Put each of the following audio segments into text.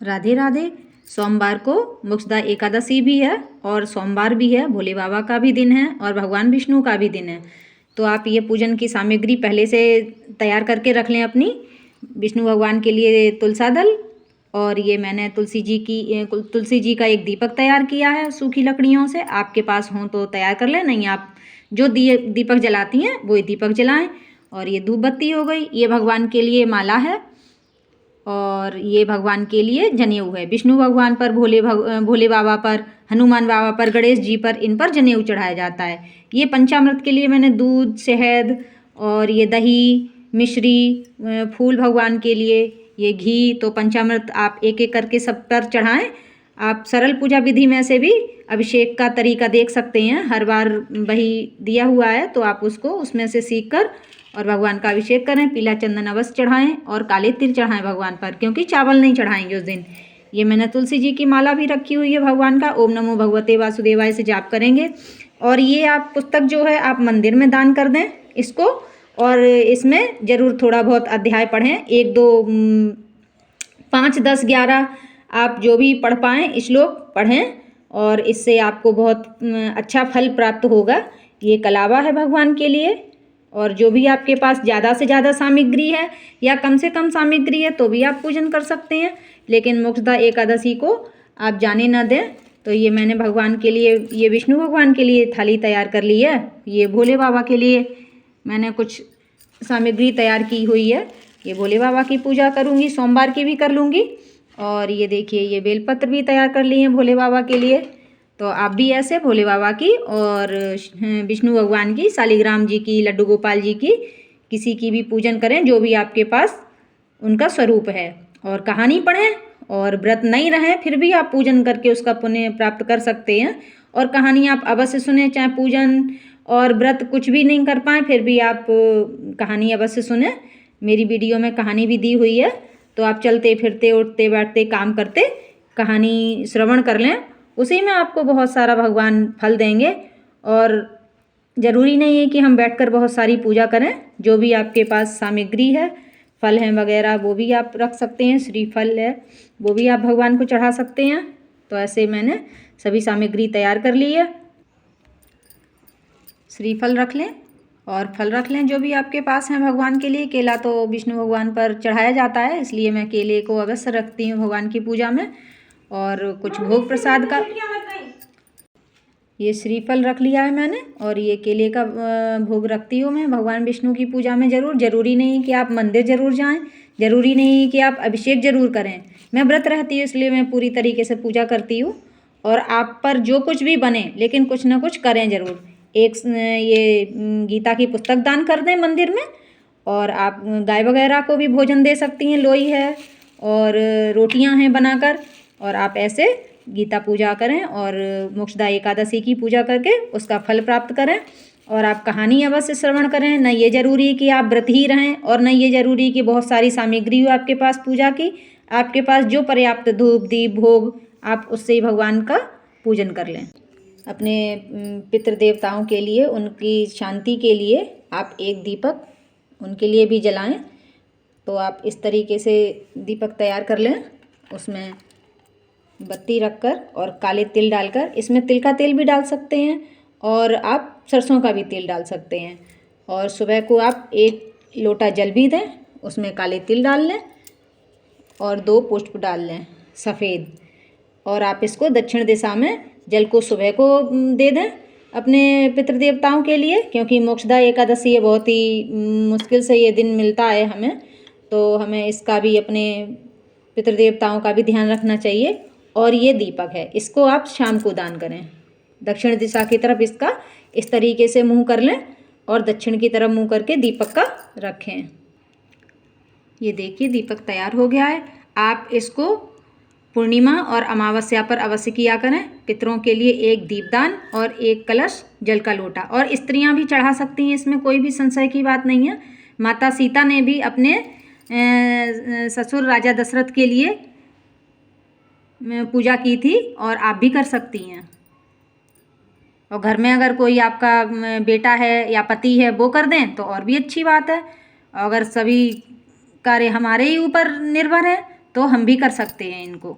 राधे राधे। सोमवार को मोक्षदा एकादशी भी है और सोमवार भी है, भोले बाबा का भी दिन है और भगवान विष्णु का भी दिन है। तो आप ये पूजन की सामग्री पहले से तैयार करके रख लें अपनी। विष्णु भगवान के लिए तुलसा दल, और ये मैंने तुलसी जी का एक दीपक तैयार किया है सूखी लकड़ियों से। आपके पास हों तो तैयार कर लें, नहीं आप जो दीपक जलाती हैं वही दीपक जलाएं। और ये धूप बत्ती हो गई। ये भगवान के लिए माला है और ये भगवान के लिए जनेऊ है। विष्णु भगवान पर, भोले बाबा पर, हनुमान बाबा पर, गणेश जी पर, इन पर जनेऊ चढ़ाया जाता है। ये पंचामृत के लिए मैंने दूध, शहद और ये दही, मिश्री, फूल भगवान के लिए, ये घी, तो पंचामृत आप एक एक करके सब पर चढ़ाएं। आप सरल पूजा विधि में से भी अभिषेक का तरीका देख सकते हैं, हर बार वही दिया हुआ है, तो आप उसमें से सीख कर और भगवान का अभिषेक करें। पीला चंदन अवश्य चढ़ाएं और काले तिल चढ़ाएं भगवान पर, क्योंकि चावल नहीं चढ़ाएंगे उस दिन। ये मैंने तुलसी जी की माला भी रखी हुई है भगवान का। ओम नमो भगवते वासुदेवाय से जाप करेंगे। और ये आप पुस्तक जो है आप मंदिर में दान कर दें इसको, और इसमें ज़रूर थोड़ा बहुत अध्याय पढ़ें, 1 2 5 10 11 आप जो भी पढ़ पाएँ श्लोक पढ़ें, और इससे आपको बहुत अच्छा फल प्राप्त होगा। ये कलावा है भगवान के लिए। और जो भी आपके पास ज़्यादा से ज़्यादा सामग्री है या कम से कम सामग्री है तो भी आप पूजन कर सकते हैं, लेकिन मोक्षदा एकादशी को आप जाने ना दें। तो ये मैंने भगवान के लिए, ये विष्णु भगवान के लिए थाली तैयार कर ली है। ये भोले बाबा के लिए मैंने कुछ सामग्री तैयार की हुई है। ये भोले बाबा की पूजा करूँगी, सोमवार की भी कर लूँगी। और ये देखिए, ये बेलपत्र भी तैयार कर लिए हैं भोले बाबा के लिए। तो आप भी ऐसे भोले बाबा की और विष्णु भगवान की, शालिग्राम जी की, लड्डू गोपाल जी की, किसी की भी पूजन करें जो भी आपके पास उनका स्वरूप है। और कहानी पढ़ें, और व्रत नहीं रहें फिर भी आप पूजन करके उसका पुण्य प्राप्त कर सकते हैं। और कहानी आप अवश्य सुने, चाहे पूजन और व्रत कुछ भी नहीं कर पाएँ फिर भी आप कहानी अवश्य सुने। मेरी वीडियो में कहानी भी दी हुई है, तो आप चलते फिरते, उठते बैठते, काम करते कहानी श्रवण कर लें, उसी में आपको बहुत सारा भगवान फल देंगे। और ज़रूरी नहीं है कि हम बैठकर बहुत सारी पूजा करें। जो भी आपके पास सामग्री है, फल हैं वगैरह, वो भी आप रख सकते हैं। श्रीफल है वो भी आप भगवान को चढ़ा सकते हैं। तो ऐसे मैंने सभी सामग्री तैयार कर ली है। श्रीफल रख लें और फल रख लें जो भी आपके पास हैं भगवान के लिए। केला तो विष्णु भगवान पर चढ़ाया जाता है, इसलिए मैं केले को अवश्य रखती हूँ भगवान की पूजा में। और कुछ भोग प्रसाद का, ये श्रीफल रख लिया है मैंने, और ये केले का भोग रखती हूँ मैं भगवान विष्णु की पूजा में। ज़रूरी नहीं कि आप मंदिर ज़रूर जाएं, ज़रूरी नहीं कि आप अभिषेक ज़रूर करें। मैं व्रत रहती हूँ इसलिए मैं पूरी तरीके से पूजा करती हूँ। और आप पर जो कुछ भी बने, लेकिन कुछ ना कुछ करें ज़रूर। एक ये गीता की पुस्तक दान कर दें मंदिर में, और आप गाय वगैरह को भी भोजन दे सकती हैं। लोई है और रोटियां हैं बनाकर, और आप ऐसे गीता पूजा करें और मोक्षदा एकादशी की पूजा करके उसका फल प्राप्त करें। और आप कहानी अवश्य श्रवण करें। न ये ज़रूरी कि आप व्रत ही रहें, और न ये ज़रूरी कि बहुत सारी सामग्री हो आपके पास पूजा की। आपके पास जो पर्याप्त धूप दीप भोग, आप उससे ही भगवान का पूजन कर लें। अपने पितृ देवताओं के लिए, उनकी शांति के लिए आप एक दीपक उनके लिए भी जलाएं। तो आप इस तरीके से दीपक तैयार कर लें, उसमें बत्ती रखकर और काले तिल डालकर, इसमें तिल का तेल भी डाल सकते हैं और आप सरसों का भी तेल डाल सकते हैं। और सुबह को आप 1 लोटा जल भी दें, उसमें काले तिल डाल लें और 2 पुष्प डाल लें सफ़ेद। और आप इसको दक्षिण दिशा में जल को सुबह को दे दें अपने पितृदेवताओं के लिए, क्योंकि मोक्षदा एकादशी है, बहुत ही मुश्किल से ये दिन मिलता है हमें, तो हमें इसका भी, अपने पितृदेवताओं का भी ध्यान रखना चाहिए। और ये दीपक है, इसको आप शाम को दान करें। दक्षिण दिशा की तरफ इसका इस तरीके से मुँह कर लें और दक्षिण की तरफ मुँह करके दीपक का रखें। ये देखिए दीपक तैयार हो गया है। आप इसको पूर्णिमा और अमावस्या पर अवश्य किया करें। पितरों के लिए 1 दीपदान और 1 कलश जल का लोटा, और स्त्रियां भी चढ़ा सकती हैं, इसमें कोई भी संशय की बात नहीं है। माता सीता ने भी अपने ससुर राजा दशरथ के लिए पूजा की थी, और आप भी कर सकती हैं। और घर में अगर कोई आपका बेटा है या पति है वो कर दें तो और भी अच्छी बात है। अगर सभी कार्य हमारे ही ऊपर निर्भर है तो हम भी कर सकते हैं इनको।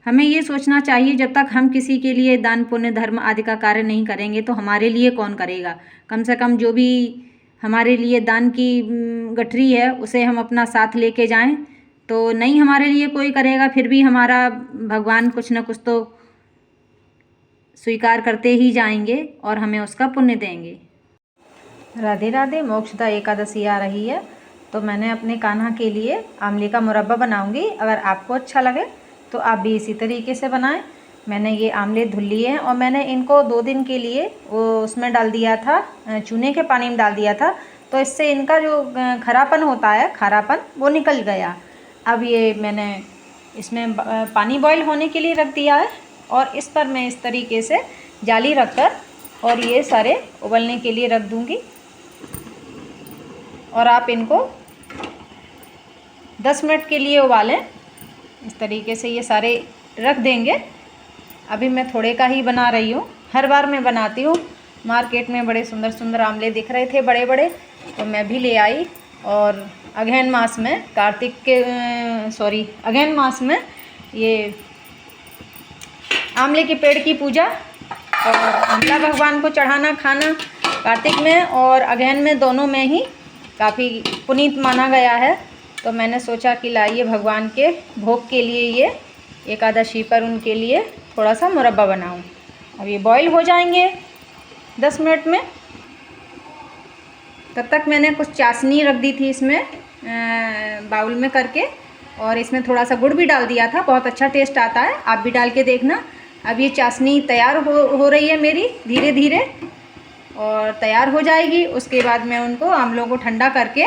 हमें ये सोचना चाहिए जब तक हम किसी के लिए दान पुण्य धर्म आदि का कार्य नहीं करेंगे तो हमारे लिए कौन करेगा। कम से कम जो भी हमारे लिए दान की गठरी है उसे हम अपना साथ लेके जाएं, तो नहीं हमारे लिए कोई करेगा फिर भी हमारा भगवान कुछ न कुछ तो स्वीकार करते ही जाएंगे और हमें उसका पुण्य देंगे। राधे राधे। मोक्षदा एकादशी आ रही है तो मैंने अपने कान्हा के लिए आंवले का मुरब्बा बनाऊंगी। अगर आपको अच्छा लगे तो आप भी इसी तरीके से बनाएं। मैंने ये आंवले धुल लिए हैं और मैंने इनको 2 दिन के लिए वो उसमें डाल दिया था, चूने के पानी में डाल दिया था, तो इससे इनका जो खरापन होता है, खारापन, वो निकल गया। अब ये मैंने इसमें पानी बॉईल होने के लिए रख दिया है और इस पर मैं इस तरीके से जाली रखकर और ये सारे उबलने के लिए रख दूँगी। और आप इनको 10 मिनट के लिए उबालें। इस तरीके से ये सारे रख देंगे। अभी मैं थोड़े का ही बना रही हूँ, हर बार मैं बनाती हूँ। मार्केट में बड़े सुंदर सुंदर आंवले दिख रहे थे बड़े बड़े, तो मैं भी ले आई। और अगहन मास में अगहन मास में ये आंवले के पेड़ की पूजा और आंवला भगवान को चढ़ाना खाना कार्तिक में और अगहन में दोनों में ही काफ़ी पुनीत माना गया है। तो मैंने सोचा कि लाइए भगवान के भोग के लिए ये एकादशी पर उनके लिए थोड़ा सा मुरब्बा बनाऊं। अब ये बॉईल हो जाएंगे 10 मिनट में। तब तक मैंने कुछ चाशनी रख दी थी इसमें बाउल में करके, और इसमें थोड़ा सा गुड़ भी डाल दिया था। बहुत अच्छा टेस्ट आता है, आप भी डाल के देखना। अब ये चाशनी तैयार हो रही है मेरी धीरे धीरे, और तैयार हो जाएगी। उसके बाद मैं उनको आंवलों को ठंडा करके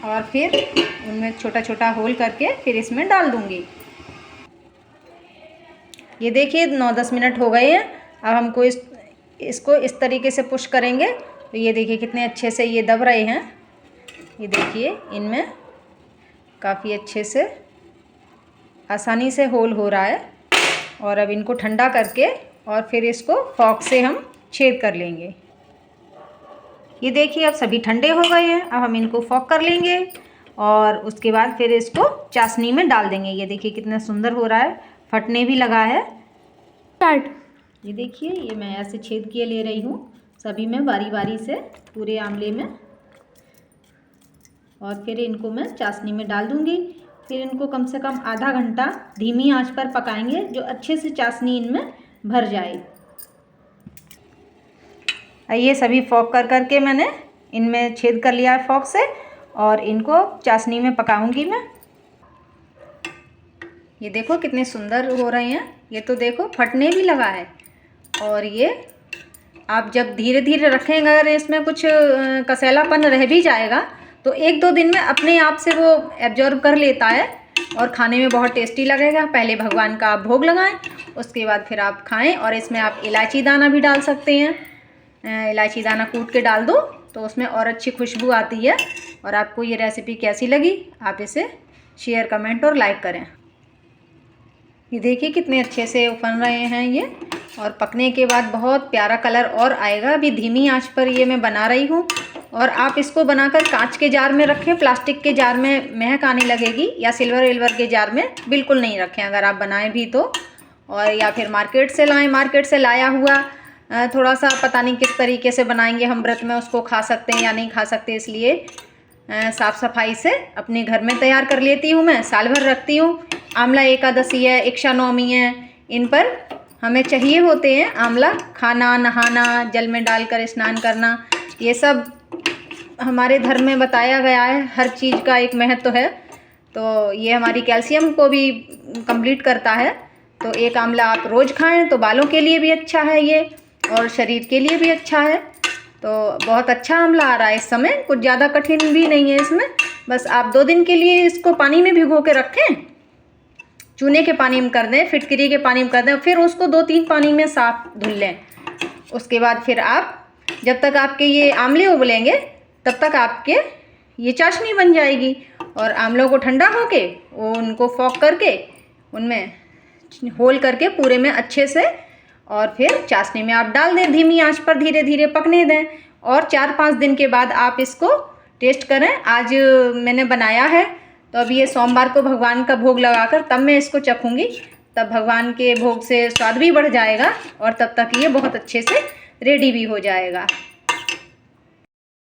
और फिर उनमें छोटा छोटा होल करके फिर इसमें डाल दूँगी। ये देखिए 9-10 मिनट हो गए हैं। अब हमको इसको इस तरीके से पुश करेंगे तो ये देखिए कितने अच्छे से ये दब रहे हैं। ये देखिए इनमें काफ़ी अच्छे से आसानी से होल हो रहा है। और अब इनको ठंडा करके और फिर इसको फॉक से हम छेद कर लेंगे। ये देखिए अब सभी ठंडे हो गए हैं। अब हम इनको फॉक कर लेंगे और उसके बाद फिर इसको चाशनी में डाल देंगे। ये देखिए कितना सुंदर हो रहा है, फटने भी लगा है। ये देखिए ये मैं ऐसे छेद किए ले रही हूँ सभी में बारी बारी से पूरे आंवले में, और फिर इनको मैं चाशनी में डाल दूँगी। फिर इनको कम से कम आधा घंटा धीमी आंच पर पकाएंगे, जो अच्छे से चाशनी इनमें भर जाए। ये सभी फॉक करके मैंने इनमें छेद कर लिया है फॉक से, और इनको चाशनी में पकाऊंगी मैं। ये देखो कितने सुंदर हो रहे हैं। ये तो देखो फटने भी लगा है। और ये आप जब धीरे धीरे रखेंगे, अगर इसमें कुछ कसैलापन रह भी जाएगा तो 1-2 दिन में अपने आप से वो एब्जॉर्ब कर लेता है और खाने में बहुत टेस्टी लगेगा। पहले भगवान का आप भोग लगाएं, उसके बाद फिर आप खाएं। और इसमें आप इलायची दाना भी डाल सकते हैं। इलायची दाना कूट के डाल दो तो उसमें और अच्छी खुशबू आती है। और आपको ये रेसिपी कैसी लगी, आप इसे शेयर, कमेंट और लाइक करें। ये देखिए कितने अच्छे से उफन रहे हैं ये, और पकने के बाद बहुत प्यारा कलर और आएगा। अभी धीमी आंच पर ये मैं बना रही हूँ। और आप इसको बनाकर कांच के जार में रखें, प्लास्टिक के जार में महक आने लगेगी, या सिल्वर के जार में बिल्कुल नहीं रखें अगर आप बनाएं भी तो। और या फिर मार्केट से लाएं, मार्केट से लाया हुआ थोड़ा सा पता नहीं किस तरीके से बनाएंगे हम व्रत में, उसको खा सकते हैं या नहीं खा सकते, इसलिए साफ़ सफाई से अपने घर में तैयार कर लेती हूँ मैं। साल भर रखती हूँ। आंवला एकादशी है, इक्षा नवमी है, इन पर हमें चाहिए होते हैं आंवला। खाना, नहाना, जल में डालकर स्नान करना, ये सब हमारे धर्म में बताया गया है। हर चीज़ का एक महत्व है। तो ये हमारी कैल्शियम को भी कंप्लीट करता है। तो एक आंवला आप रोज़ खाएं तो बालों के लिए भी अच्छा है ये, और शरीर के लिए भी अच्छा है। तो बहुत अच्छा आंवला आ रहा है इस समय, कुछ ज़्यादा कठिन भी नहीं है इसमें। बस आप 2 दिन के लिए इसको पानी में भिगो के रखें, चूने के पानी में कर दें, फिटकरी के पानी में कर दें, फिर उसको 2-3 पानी में साफ धुल लें। उसके बाद फिर आप जब तक आपके ये आंवले उबलेंगे तब तक आपके ये चाशनी बन जाएगी। और आंवलों को ठंडा होके वो उनको फॉक करके उनमें होल करके पूरे में अच्छे से, और फिर चाशनी में आप डाल दें। धीमी आंच पर धीरे धीरे पकने दें। और 4-5 दिन के बाद आप इसको टेस्ट करें। आज मैंने बनाया है तो अब ये सोमवार को भगवान का भोग लगाकर तब मैं इसको चखूँगी, तब भगवान के भोग से स्वाद भी बढ़ जाएगा और तब तक ये बहुत अच्छे से रेडी भी हो जाएगा।